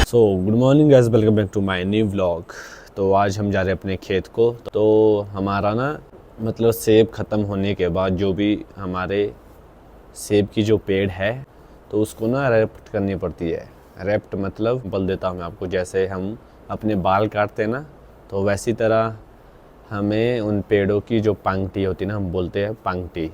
Good morning guys, welcome back to my new vlog. तो आज हम जा रहे हैं अपने खेत को। तो हमारा ना मतलब सेब ख़त्म होने के बाद जो भी हमारे सेब की जो पेड़ है तो उसको ना रैप्ट करनी पड़ती है। रैप्ट मतलब बोल देता हूँ मैं आपको, जैसे हम अपने बाल काटते हैं ना, तो वैसी तरह हमें उन पेड़ों की जो पांगटी होती है ना, हम बोलते हैं पांगटी।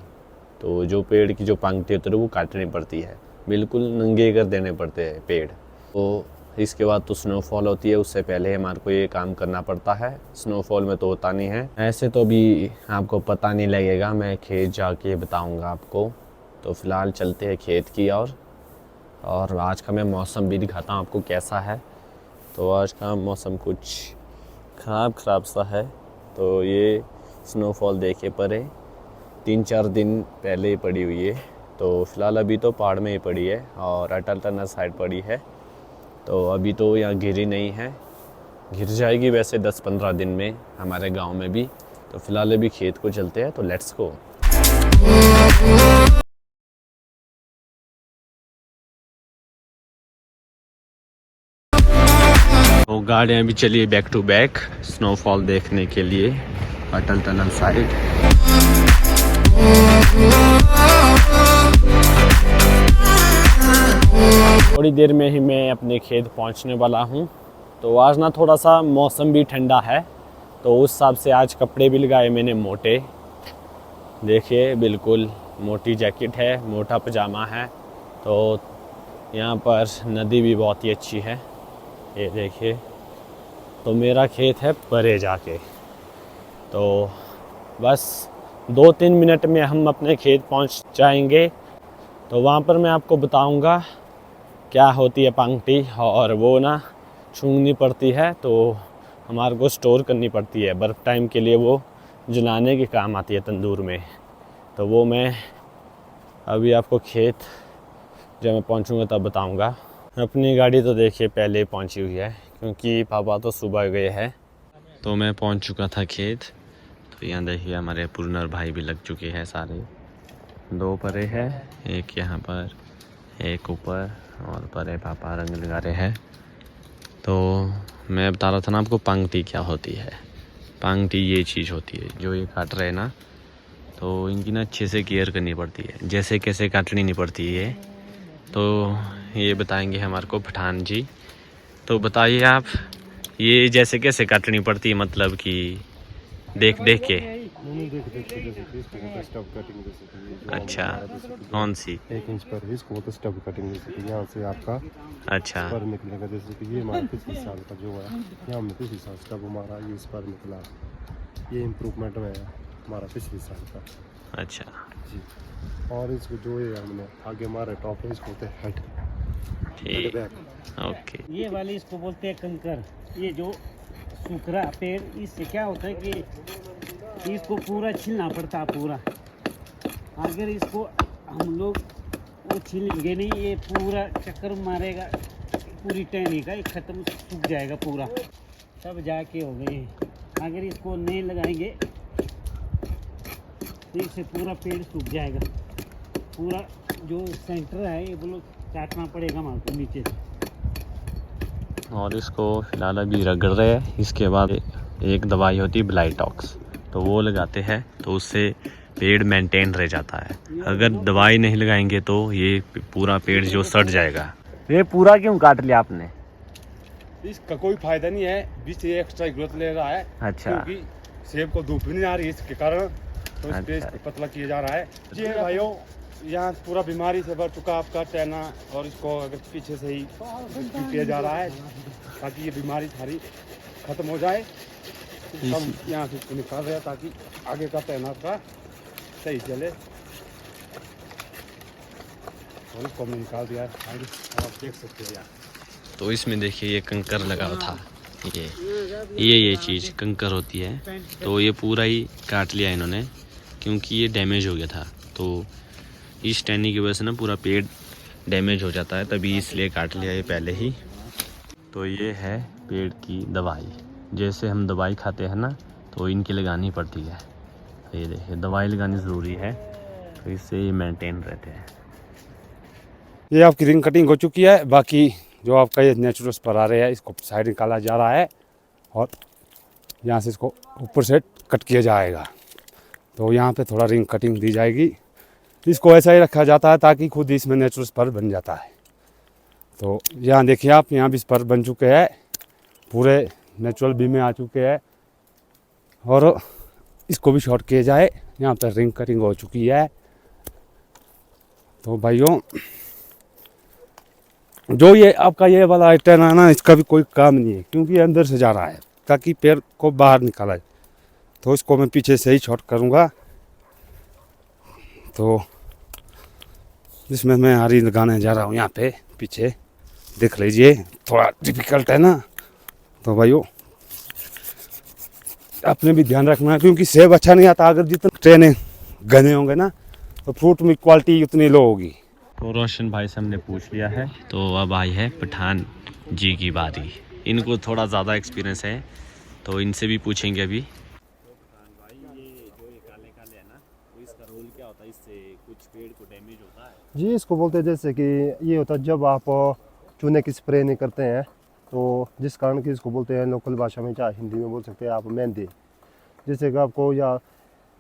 तो जो पेड़ की जो पांगटी होती है वो काटनी पड़ती है, बिल्कुल नंगे कर देने पड़ते हैं पेड़। तो इसके बाद तो स्नोफॉल होती है, उससे पहले हमारे को ये काम करना पड़ता है। स्नोफॉल में तो होता नहीं है। ऐसे तो अभी आपको पता नहीं लगेगा, मैं खेत जाके बताऊंगा आपको। तो फ़िलहाल चलते हैं खेत की और आज का मैं मौसम भी दिखाता हूँ आपको कैसा है। तो आज का मौसम कुछ ख़राब सा है। तो ये स्नोफॉल देखे पड़े 3-4 दिन पहले ही पड़ी हुई है। तो फ़िलहाल अभी तो पहाड़ में ही पड़ी है और अटल टनल साइड पड़ी है। तो अभी तो यहाँ गिरी नहीं है, गिर जाएगी वैसे 10-15 दिन में हमारे गांव में भी। तो फ़िलहाल अभी खेत को चलते हैं, तो लेट्स गो। तो गाड़ियाँ भी चलिए बैक टू बैक स्नोफॉल देखने के लिए अटल टनल साइड। थोड़ी देर में ही मैं अपने खेत पहुंचने वाला हूं। तो आज ना थोड़ा सा मौसम भी ठंडा है, तो उस हिसाब से आज कपड़े भी लगाए मैंने मोटे। देखिए बिल्कुल मोटी जैकेट है, मोटा पजामा है। तो यहाँ पर नदी भी बहुत ही अच्छी है, ये देखिए। तो मेरा खेत है परे जाके। तो बस 2-3 मिनट में हम अपने खेत पहुँच जाएंगे। तो वहाँ पर मैं आपको बताऊँगा क्या होती है पांगटी, और वो ना छूंगनी पड़ती है। तो हमारे को स्टोर करनी पड़ती है बर्फ़ टाइम के लिए, वो जलाने के काम आती है तंदूर में। तो वो मैं अभी आपको खेत जब मैं पहुंचूंगा तब बताऊंगा। अपनी गाड़ी तो देखिए पहले ही पहुंची हुई है, क्योंकि पापा तो सुबह गए हैं। तो मैं पहुंच चुका था खेत। तो यहाँ देखिए हमारे पुरनर भाई भी लग चुके हैं सारे। 2 परे है, एक यहाँ पर, एक ऊपर, और परे पापा रंग लगा रहे हैं। तो मैं बता रहा था ना आपको पांगटी क्या होती है। पांगटी ये चीज़ होती है जो ये काट रहे हैं ना, तो इनकी ना अच्छे से केयर करनी पड़ती है। जैसे कैसे काटनी नहीं पड़ती है ये, तो ये बताएंगे हमारे को पठान जी। तो बताइए आप, ये जैसे कैसे काटनी पड़ती है, मतलब कि देख देख के। स्टब कटिंग जैसे कि अच्छा, कौन सी? 1 इंच पर ही इसको तो स्टब कटिंग, जैसे कि यहाँ से आपका अच्छा पर निकलेगा। जैसे कि ये हमारा पिछले साल का जो है, यहाँ हमने पिछले साल स्टब हमारा ये इस पर निकला, ये इम्प्रूवमेंट में है हमारा पिछले साल का अच्छा जी। और इसको जो ये हमने आगे हमारे टॉप है, इसको होते हैं हेड ठीक, बैक। ओके। ये वाली इसको बोलते हैं कंकर। ये जो सूखरा पेड़, इससे क्या होता है कि इसको पूरा छीलना पड़ता है पूरा। अगर इसको हम लोग वो छीलेंगे नहीं, ये पूरा चक्कर मारेगा पूरी टहनी का, ये ख़त्म सूख जाएगा पूरा, तब जाके हो गए। अगर इसको नहीं लगाएंगे तो इससे पूरा पेड़ सूख जाएगा। पूरा जो सेंटर है ये बोलो काटना पड़ेगा हमारे को नीचे से। और इसको फिलहाल अभी रगड़ रहे हैं। इसके बाद एक दवाई होती है ब्लाइटॉक्स, तो वो लगाते हैं, तो उससे पेड़ मेंटेन रह जाता है। अगर दवाई नहीं लगाएंगे तो ये पूरा पेड़ जो सड़ जाएगा। ये पूरा क्यों काट लिया आपने? इसका कोई फायदा नहीं है, बीच ये एक्स्ट्रा ग्रोथ ले रहा है। अच्छा, क्योंकि सेब को धूप भी नहीं आ रही है इसके कारण, तो इस पे अच्छा। पतला किया जा रहा है जी भाइयों। यहाँ पूरा बीमारी से भर चुका आपका टहना, और इसको अगर पीछे से ही किया जा रहा है ताकि ये बीमारी सारी खत्म हो जाए। हम यहाँ से इसको निकाल रहे हैं ताकि आगे का टहना का सही चले, और इसको हमने निकाल दिया है आगे, आप देख सकते हो यार। तो इसमें देखिए ये कंकर लगा हुआ था, ये चीज़ कंकर होती है। तो ये पूरा ही काट लिया इन्होंने, क्योंकि ये डैमेज हो गया था। तो इस टहनी की वजह से ना पूरा पेड़ डैमेज हो जाता है, तभी इसलिए काट लिया ये पहले ही। तो ये है पेड़ की दवाई। जैसे हम दवाई खाते हैं ना, तो इनकी लगानी पड़ती है। तो ये देखिए दवाई लगानी ज़रूरी है, तो इससे ये मेंटेन रहते हैं। ये आपकी रिंग कटिंग हो चुकी है, बाकी जो आपका ये नेचुरल स्पर आ रहे हैं इसको साइड निकाला जा रहा है और यहाँ से इसको ऊपर से कट किया जाएगा। तो यहाँ पे थोड़ा रिंग कटिंग दी जाएगी। इसको ऐसा ही रखा जाता है ताकि खुद ही इसमें नेचुरल स्पर बन जाता है। तो यहाँ देखिए आप, यहाँ भी स्पर बन चुके हैं, पूरे नेचुरल बी में आ चुके हैं और इसको भी शॉर्ट किया जाए। यहाँ पर रिंग कटिंग हो चुकी है। तो भाइयों, जो ये आपका ये वाला आइटम है ना, इसका भी कोई काम नहीं है क्योंकि ये अंदर से जा रहा है ताकि पेड़ को बाहर निकाला जाए। तो इसको मैं पीछे से ही शॉर्ट करूँगा। तो जिसमें मैं आरी लगाने जा रहा हूँ यहाँ पे पीछे देख लीजिए, थोड़ा डिफिकल्ट है ना। तो भाइयों आपने भी ध्यान रखना है क्योंकि सेब अच्छा नहीं आता। अगर जितने ट्रेने घने होंगे ना तो फ्रूट में क्वालिटी उतनी लो होगी। तो रोशन भाई से हमने पूछ लिया है, तो अब आई है पठान जी की बारी। इनको थोड़ा ज़्यादा एक्सपीरियंस है तो इनसे भी पूछेंगे अभी। पठान भाई, ये जो ये काले काले है ना, तो इसका रोल क्या होता है? इससे कुछ पेड़ को डैमेज होता है? जी, इसको बोलते हैं जैसे कि ये होता है जब आप चूने की स्प्रे नहीं करते हैं तो जिस कारण कि इसको बोलते हैं लोकल भाषा में, चाहे हिंदी में बोल सकते हैं आप, मेहंदी। जैसे कि आपको या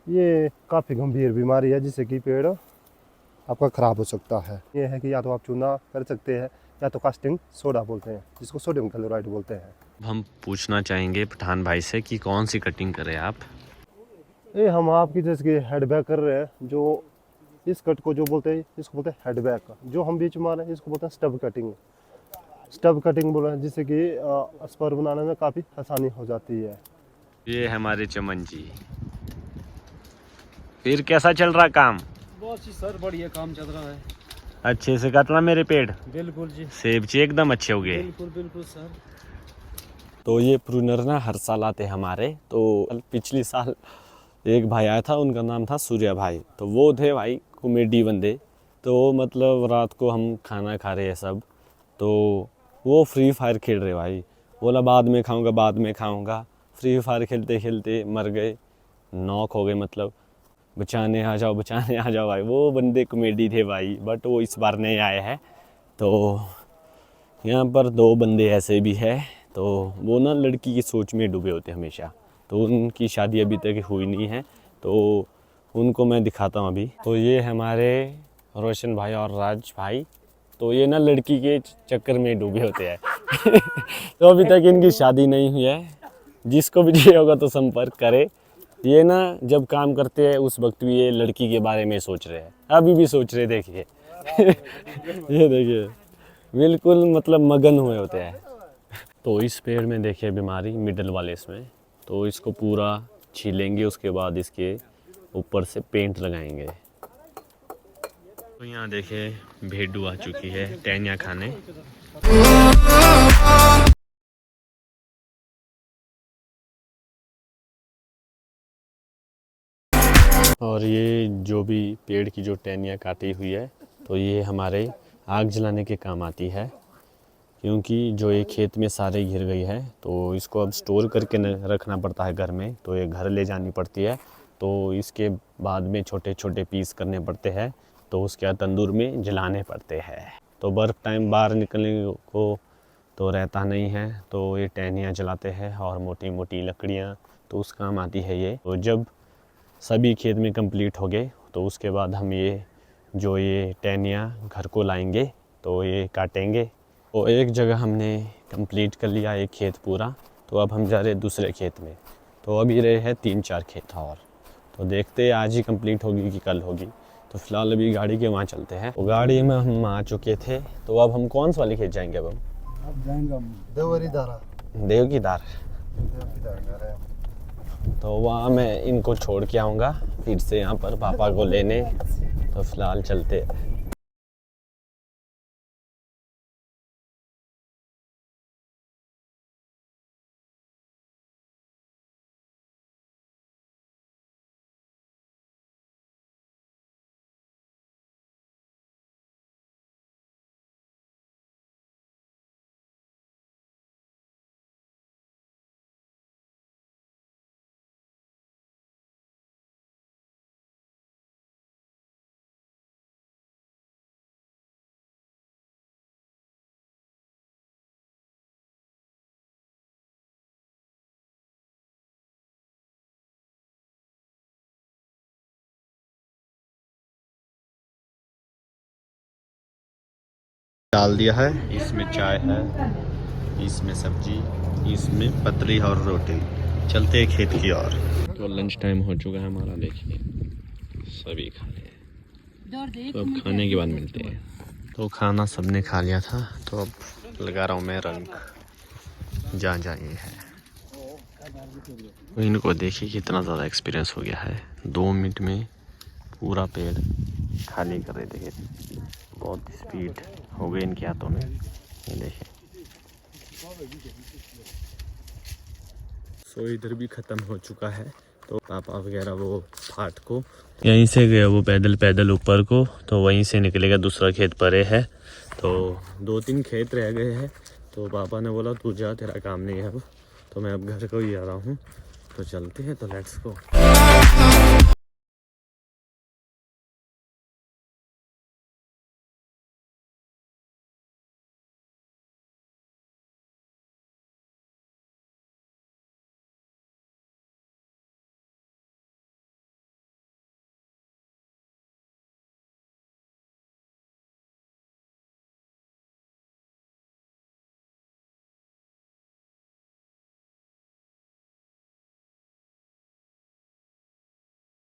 ये काफ़ी गंभीर बीमारी है जिससे कि पेड़ आपका ख़राब हो सकता है। ये है कि या तो आप चूना कर सकते हैं या तो कास्टिंग सोडा बोलते हैं जिसको सोडियम क्लोराइड बोलते हैं। हम पूछना चाहेंगे पठान भाई से कि कौन सी कटिंग करें आप? ये हम आपकी जैसे कि हेडबैक कर रहे हैं, जो इस कट को जो बोलते हैं इसको बोलते हैं हेडबैक। जो हम बीच में आ रहे हैं इसको बोलते हैं स्टब कटिंग। स्टब कटिंग बोल रहे हैं जिससे कि स्पर बनाने में काफ़ी आसानी हो जाती है। ये हमारे चमन जी। फिर कैसा चल रहा काम? बहुत ही सर बढ़िया काम चल रहा है। अच्छे से काटना मेरे पेड़? बिल्कुल जी, सेब जी एकदम अच्छे हो गए। बिल्कुल बिल्कुल सर। तो ये प्रूनर ना हर साल आते हमारे। तो पिछली साल एक भाई आया था, उनका नाम था सूर्या भाई। तो वो थे भाई कॉमेडी बंदे। तो मतलब रात को हम खाना खा रहे हैं सब, तो वो फ्री फायर खेल रहे भाई। बोला बाद में खाऊंगा, बाद में खाऊंगा। फ्री फायर खेलते खेलते मर गए, नॉक हो गए। मतलब बचाने आ जाओ, बचाने आ जाओ भाई। वो बंदे कॉमेडी थे भाई, बट वो इस बार नहीं आए हैं। तो यहाँ पर दो बंदे ऐसे भी है, तो वो ना लड़की की सोच में डूबे होते हमेशा। तो उनकी शादी अभी तक हुई नहीं है, तो उनको मैं दिखाता हूँ अभी। तो ये हमारे रोशन भाई और राज भाई, तो ये ना लड़की के चक्कर में डूबे होते हैं। तो अभी तक इनकी शादी नहीं हुई है। जिसको भी चाहिए होगा तो संपर्क करे। ये ना जब काम करते हैं उस वक्त भी ये लड़की के बारे में सोच रहे हैं, अभी भी सोच रहे, देखिए। ये देखिए, बिल्कुल मतलब मगन हुए होते हैं। तो इस पेड़ में देखिए बीमारी, मिडल वाले इसमें। तो इसको पूरा छीलेंगे, उसके बाद इसके ऊपर से पेंट लगाएंगे। तो यहाँ देखिए भेड़ू आ चुकी है टहनियाँ खाने। और ये जो भी पेड़ की जो टहनियाँ काटी हुई है, तो ये हमारे आग जलाने के काम आती है। क्योंकि जो ये खेत में सारे घिर गई है, तो इसको अब स्टोर करके रखना पड़ता है घर में। तो ये घर ले जानी पड़ती है। तो इसके बाद में छोटे छोटे पीस करने पड़ते हैं, तो उसके तंदूर में जलाने पड़ते हैं। तो बर्फ़ टाइम बाहर निकलने को तो रहता नहीं है, तो ये टहनियाँ जलाते हैं और मोटी मोटी लकड़ियाँ तो उस काम आती है ये। तो जब सभी खेत में कंप्लीट हो गए तो उसके बाद हम ये जो ये टहनियाँ घर को लाएंगे, तो ये काटेंगे। तो एक जगह हमने कंप्लीट कर लिया एक खेत पूरा। तो अब हम जा रहे हैं दूसरे खेत में। तो अभी रहे हैं 3-4 खेत और। तो देखते हैं आज ही कंप्लीट होगी कि कल होगी। तो फिलहाल अभी गाड़ी के वहाँ चलते हैं। तो गाड़ी में हम आ चुके थे। तो अब हम कौन सा वाले खेत जाएंगे? अब अब जाएंगे हम देवरी दारा। देव की दार। तो वहाँ मैं इनको छोड़ के आऊँगा फिर से यहाँ पर पापा को लेने। तो फिलहाल चलते डाल दिया है, इसमें चाय है, इसमें सब्जी, इसमें पतली और रोटी। चलते हैं खेत की ओर। तो लंच टाइम हो चुका है हमारा, देखिए सभी खा लिए, तो अब खाने के बाद मिलते हैं। तो खाना सबने खा लिया था, तो अब लगा रहा हूँ मैं रंग जहाँ जहाँ ये है। तो इनको देखिए कितना ज़्यादा एक्सपीरियंस हो गया है, 2 मिनट में पूरा पेड़ खाली कर रहे थे। बहुत स्पीड हो गई इनके हाथों में, ये देखिए। सो इधर भी ख़त्म हो चुका है। तो पापा वगैरह वो फाट को यहीं से गया, वो पैदल पैदल ऊपर को, तो वहीं से निकलेगा। दूसरा खेत परे है, तो 2-3 खेत रह गए हैं। तो पापा ने बोला तू जा, तेरा काम नहीं है अब। तो मैं अब घर को ही आ रहा हूँ, तो चलते हैं। तो लेट्स गो।